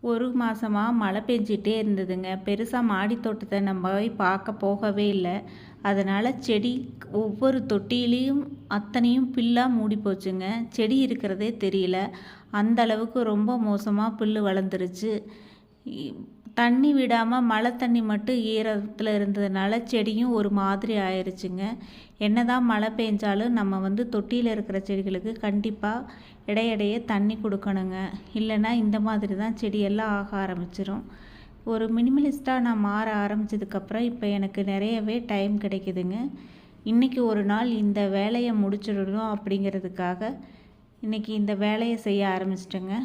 ஒரு மாதமா மழை பெஞ்சிட்டே இருந்ததுங்க. பெருசா மாடி தோட்டத்தை நம்ம போய் பார்க்க போகவே இல்ல. அதனால் செடி ஒவ்வொரு தொட்டியிலையும் அத்தனையும் புல்லா மூடி போச்சுங்க. செடி இருக்கிறதே தெரியல. அந்த அளவுக்கு ரொம்ப மோசமா புல்லு வளர்ந்துருச்சு. தண்ணி விடாமல் மழை தண்ணி மட்டும் ஈரத்தில் இருந்ததுனால செடியும் ஒரு மாதிரி ஆயிடுச்சுங்க. என்னதான் மழை பெஞ்சாலும் நம்ம தொட்டியில் இருக்கிற செடிகளுக்கு கண்டிப்பாக இடையிடையே தண்ணி கொடுக்கணுங்க. இல்லைன்னா இந்த மாதிரி தான் செடியெல்லாம் ஆக ஆரம்பிச்சிடும். ஒரு மினிமலிஸ்ட்டாக நான் மாற ஆரம்பித்ததுக்கப்புறம் இப்போ எனக்கு நிறையவே டைம் கிடைக்குதுங்க. இன்றைக்கி ஒரு நாள் இந்த வேலையை முடிச்சிடணும் அப்படிங்கிறதுக்காக இன்றைக்கி இந்த வேலையை செய்ய ஆரம்பிச்சிட்டேங்க.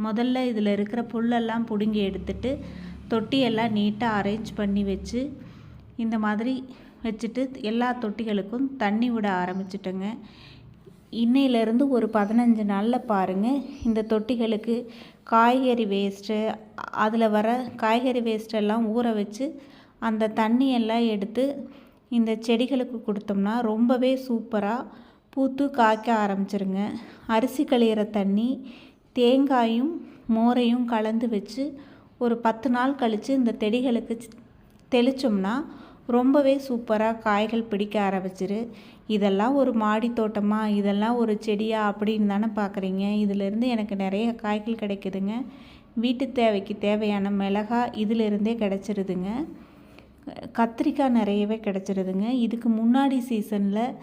முதல்ல இதில் இருக்கிற புல்லெல்லாம் பிடுங்கி எடுத்துட்டு தொட்டியெல்லாம் நீட்டாக அரேஞ்ச் பண்ணி வச்சு இந்த மாதிரி வச்சுட்டு எல்லா தொட்டிகளுக்கும் தண்ணி விட ஆரம்பிச்சிட்டேங்க. இன்னையிலேருந்து ஒரு 15 நாளில் பாருங்கள், இந்த தொட்டிகளுக்கு காய்கறி வேஸ்ட்டு, அதில் வர காய்கறி வேஸ்ட்டெல்லாம் ஊற வச்சு அந்த தண்ணியெல்லாம் எடுத்து இந்த செடிகளுக்கு கொடுத்தோம்னா ரொம்பவே சூப்பராக பூத்து காய்க்க ஆரம்பிச்சிருங்க. அரிசி களையிற தண்ணி, தேங்காயும் மோரையும் கலந்து வச்சு ஒரு 10 நாள் கழித்து இந்த செடிகளுக்கு தெளித்தோம்னா ரொம்பவே சூப்பராக காய்கள் பிடிக்க ஆரம்பிச்சிரு. இதெல்லாம் ஒரு மாடி தோட்டமா, இதெல்லாம் ஒரு செடியா அப்படின்னு தானே பார்க்குறீங்க. இதிலேருந்து எனக்கு நிறைய காய்கள் கிடைக்குதுங்க. வீட்டு தேவைக்கு தேவையான மிளகாய் இதிலிருந்தே கிடச்சிருதுங்க. கத்திரிக்காய் நிறையவே கிடச்சிருதுங்க. இதுக்கு முன்னாடி சீசனில்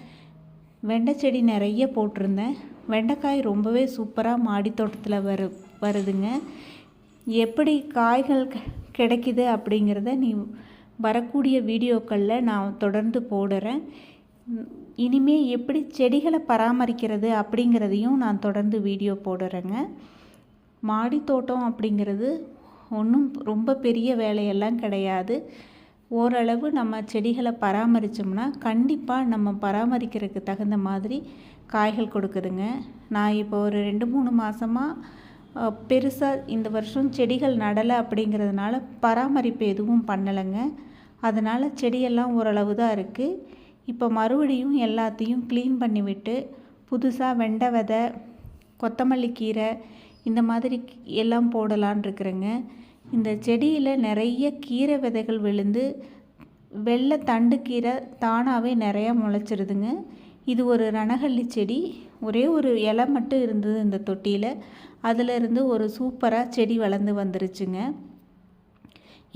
வெண்டை செடி நிறைய போட்டிருந்தேன். வெண்டைக்காய் ரொம்பவே சூப்பராக மாடி தோட்டத்தில் வருதுங்க. எப்படி காய்கள் கிடைக்குது அப்படிங்கிறத வரக்கூடிய வீடியோக்களில் நான் தொடர்ந்து போடுறேன். இனிமேல் எப்படி செடிகளை பராமரிக்கிறது அப்படிங்கிறதையும் நான் தொடர்ந்து வீடியோ போடுறேங்க. மாடி தோட்டம் அப்படிங்கிறது ஒன்றும் ரொம்ப பெரிய வேலையெல்லாம் கிடையாது. ஓரளவு நம்ம செடிகளை பராமரித்தோம்னா கண்டிப்பாக நம்ம பராமரிக்கிறதுக்கு தகுந்த மாதிரி காய்கள் கொடுக்குதுங்க. நான் இப்போ ஒரு 2-3 மாதமாக பெருசாக இந்த வருஷம் செடிகள் நடலை அப்படிங்கிறதுனால பராமரிப்பு எதுவும் பண்ணலைங்க. அதனால் செடியெல்லாம் ஓரளவு தான் இருக்குது. இப்போ மறுபடியும் எல்லாத்தையும் க்ளீன் பண்ணிவிட்டு புதுசாக வெண்டை விதை, கொத்தமல்லி கீரை இந்த மாதிரி எல்லாம் போடலான் இருக்கிறேங்க. இந்த செடியில் நிறைய கீரை விதைகள் விழுந்து வெள்ளை தண்டு கீரை தானாகவே நிறையா முளைச்சிருதுங்க. இது ஒரு ரணகல்லி செடி. ஒரே ஒரு இலை மட்டும் இருந்தது இந்த தொட்டியில். அதிலிருந்து ஒரு சூப்பராக செடி வளர்ந்து வந்துருச்சுங்க.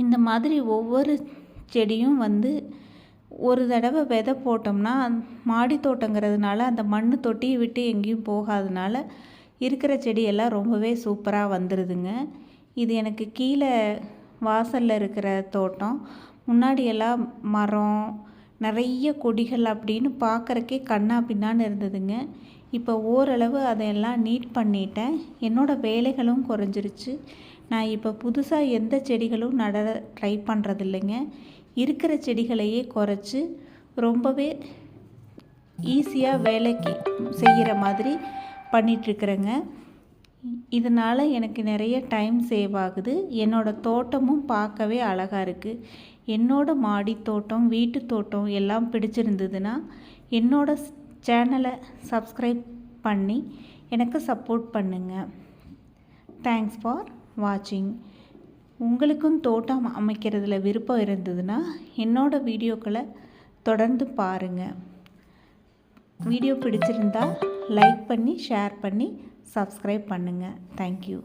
இந்த மாதிரி ஒவ்வொரு செடியும் ஒரு தடவை விதை போட்டோம்னா மாடி தோட்டங்கிறதுனால அந்த மண் தொட்டியை விட்டு எங்கேயும் போகாதனால இருக்கிற செடியெல்லாம் ரொம்பவே சூப்பராக வந்துடுதுங்க. இது எனக்கு கீழே வாசலில் இருக்கிற தோட்டம். முன்னாடியெல்லாம் மரம், நிறைய கொடிகள் அப்படின்னு பார்க்குறக்கே கண்ணா பின்னான்னு இருந்ததுங்க. இப்போ ஓரளவு அதையெல்லாம் நீட் பண்ணிட்டேன். என்னோடய வேலைகளும் குறைஞ்சிருச்சு. நான் இப்போ புதுசாக எந்த செடிகளும் நட ட்ரை பண்ணுறதில்லைங்க. இருக்கிற செடிகளையே குறைச்சி ரொம்பவே ஈஸியாக வேலைக்கு செய்கிற மாதிரி பண்ணிகிட்ருக்குறேங்க. இதனால் எனக்கு நிறைய டைம் சேவ் ஆகுது. என்னோடய தோட்டமும் பார்க்கவே அழகாக இருக்குது. என்னோடய மாடி தோட்டம், வீட்டு தோட்டம் எல்லாம் பிடிச்சிருந்ததுன்னா என்னோடய சேனலை சப்ஸ்கிரைப் பண்ணி எனக்கு சப்போர்ட் பண்ணுங்கள். தேங்க்ஸ் ஃபார் வாட்சிங். உங்களுக்கும் தோட்டம் அமைக்கிறதுல விருப்பம் இருந்ததுன்னா என்னோடய வீடியோக்களை தொடர்ந்து பாருங்கள். வீடியோ பிடிச்சிருந்தா லைக் பண்ணி ஷேர் பண்ணி சப்ஸ்கிரைப் பண்ணுங்கள். தேங்க்யூ.